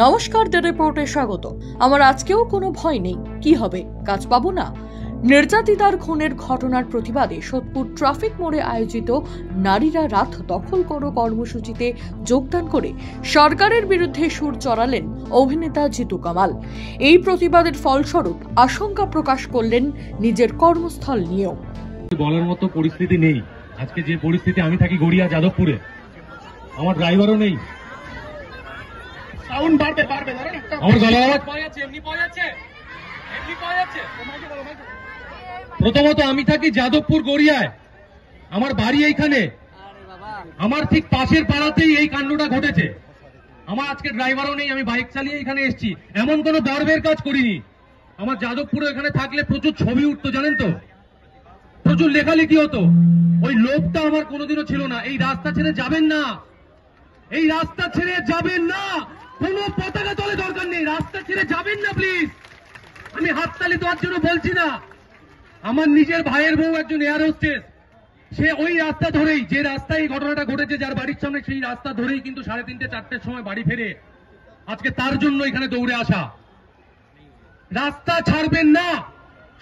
নমস্কার, দ্য রিপোর্টে স্বাগত। আমার আজকেও কোনো ভয় নেই, কি হবে, কাজ পাবো না। নির্যাতিতার খুনের ঘটনার প্রতিবাদে সোদপুর ট্রাফিক মোড়ে আয়োজিত নারীরা রাত দখল করো কর্মসূচিতে যোগদান করে সরকারের বিরুদ্ধে সুর চড়ালেন অভিনেতা জিতু কামাল। এই প্রতিবাদের ফলস্বরূপ আশঙ্কা প্রকাশ করলেন নিজের কর্মস্থল নিয়েও। বলার মতো পরিস্থিতি নেই। আজকে যে পরিস্থিতি, আমি থাকি গড়িয়া যাদবপুরে, আমার ড্রাইভারও নেই। সাউন্ড বাড়বে আমার গলা আওয়াজ প্রথমত আমি থাকি যাদবপুর গড়িয়ায়, আমার বাড়ি এইখানে, আমার ঠিক পাশের পাড়াতেই এই কাণ্ডটা ঘটেছে। আমার আজকে ড্রাইভারও নেই, আমি বাইক চালিয়ে এখানে এসেছি। এমন কোনো গর্বের কাজ করিনি। আমার যাদবপুরে এখানে থাকলে প্রচুর ছবি উঠতো, জানেন তো, প্রচুর লেখালেখি হতো। ওই লোভটা আমার কোনোদিনও ছিল না। এই রাস্তা ছেড়ে যাবেন না, এই রাস্তা ছেড়ে যাবেন না, কোনো পতাকা তলে দরকার নেই, রাস্তা ছেড়ে যাবেন না প্লিজ। আমি হাততালি দেওয়ার জন্য বলছি না। আমার নিজের ভাইয়ের বউ একজন এয়ার হোস্টেস, সে ওই রাস্তা ধরেই, যে রাস্তায় এই ঘটনাটা ঘটেছে, যার বাড়ির সামনে, সেই রাস্তা ধরেই কিন্তু 3:30 4টের সময় বাড়ি ফেরে। আজকে তার জন্য এখানে দৌড়ে আসা। রাস্তা ছাড়বেন না,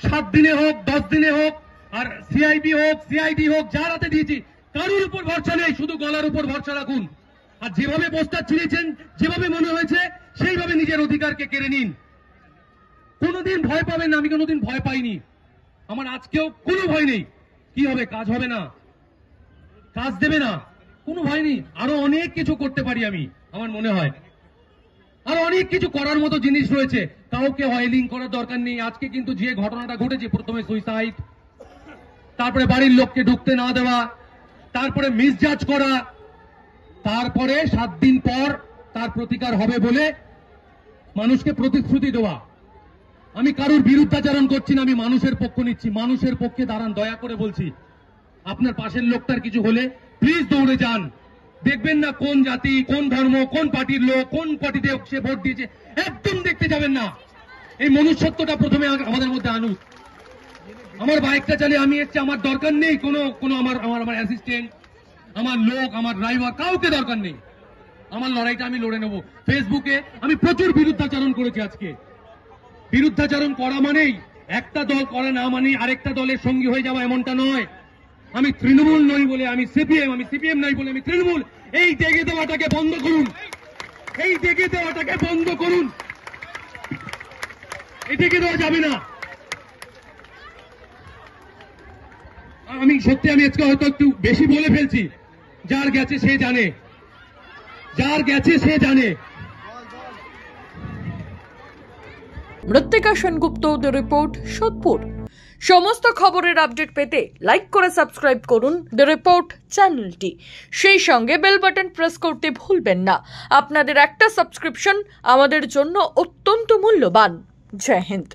7 দিনে হোক, 10 দিনে হোক, আর সিআইবি হোক, সিআইডি হোক, যার হাতে দিয়েছি, কারোর উপর ভরসা নেই, শুধু গলার উপর ভরসা রাখুন। আর যেভাবে পোস্টার ছিঁড়েছেন, যেভাবে মনে হয়েছে, সেইভাবে নিজের অধিকারকে কেড়ে নিন। কোনোদিন ভয় পাবেন না, আমি কোনোদিন ভয় পাইনি। আমার আজকেও কোনো ভয় নেই। কি হবে, কাজ হবে না, কাজ দেবে না, কোনো ভয় নেই। আরো অনেক কিছু করতে পারি আমি, আমার মনে হয় আরো অনেক কিছু করার মতো জিনিস রয়েছে। কাউকে হয়লিং করার দরকার নেই। আজকে কিন্তু যে ঘটনাটা ঘটেছে, প্রথমে সুইসাইড, তারপরে বাড়ির লোককে ঢুকতে না দেওয়া, তারপরে মিসজাজ করা, তারপরে 7 দিন পর তার প্রতিকার হবে বলে মানুষকে প্রতিশ্রুতি দেওয়া। আমি কারোর বিরুদ্ধাচরণ করছি না, আমি মানুষের পক্ষ নিচ্ছি। মানুষের পক্ষে দাঁড়ান, দয়া করে বলছি। আপনার পাশের লোকটার কিছু হলে প্লিজ দৌড়ে যান। দেখবেন না কোন জাতি, কোন ধর্ম, কোন পার্টির লোক, কোন পার্টিতে সে ভোট দিয়েছে, একদম দেখতে যাবেন না। এই মনুষ্যত্বটা প্রথমে আমাদের মধ্যে আনুক। আমার বাইকটা চালিয়ে আমি এসছি, আমার দরকার নেই কোনো আমার অ্যাসিস্ট্যান্ট, আমার লোক, আমার ড্রাইভার, কাউকে দরকার নেই। আমার লড়াইটা আমি লড়ে নেব। ফেসবুকে আমি প্রচুর বিরুদ্ধাচরণ করেছি। আজকে বিরুদ্ধাচরণ করা মানেই একটা দল করা না মানে আরেকটা দলের সঙ্গী হয়ে যাওয়া, এমনটা নয়। আমি তৃণমূল নই বলে আমি সিপিএম, আমি সিপিএম নাই বলে আমি তৃণমূল। এই ডেকে দেওয়াটাকে বন্ধ করুন, এই ডেকে দেওয়াটাকে বন্ধ করুন। এই ডেকে দেওয়া যাবে না। আমি সত্যি, আমি আজকে হয়তো একটু বেশি বলে ফেলছি। যার গেছে সে জানে, যার গেছে সে জানে। মৃত্তিকা সেনগুপ্ত, দ্য রিপোর্ট, সোদপুর। সমস্ত খবরের আপডেট পেতে লাইক করে সাবস্ক্রাইব করুন দ্য রিপোর্ট চ্যানেলটি। সেই সঙ্গে বেল বাটন প্রেস করতে ভুলবেন না। আপনাদের একটা সাবস্ক্রিপশন আমাদের জন্য অত্যন্ত মূল্যবান। জয় হিন্দ।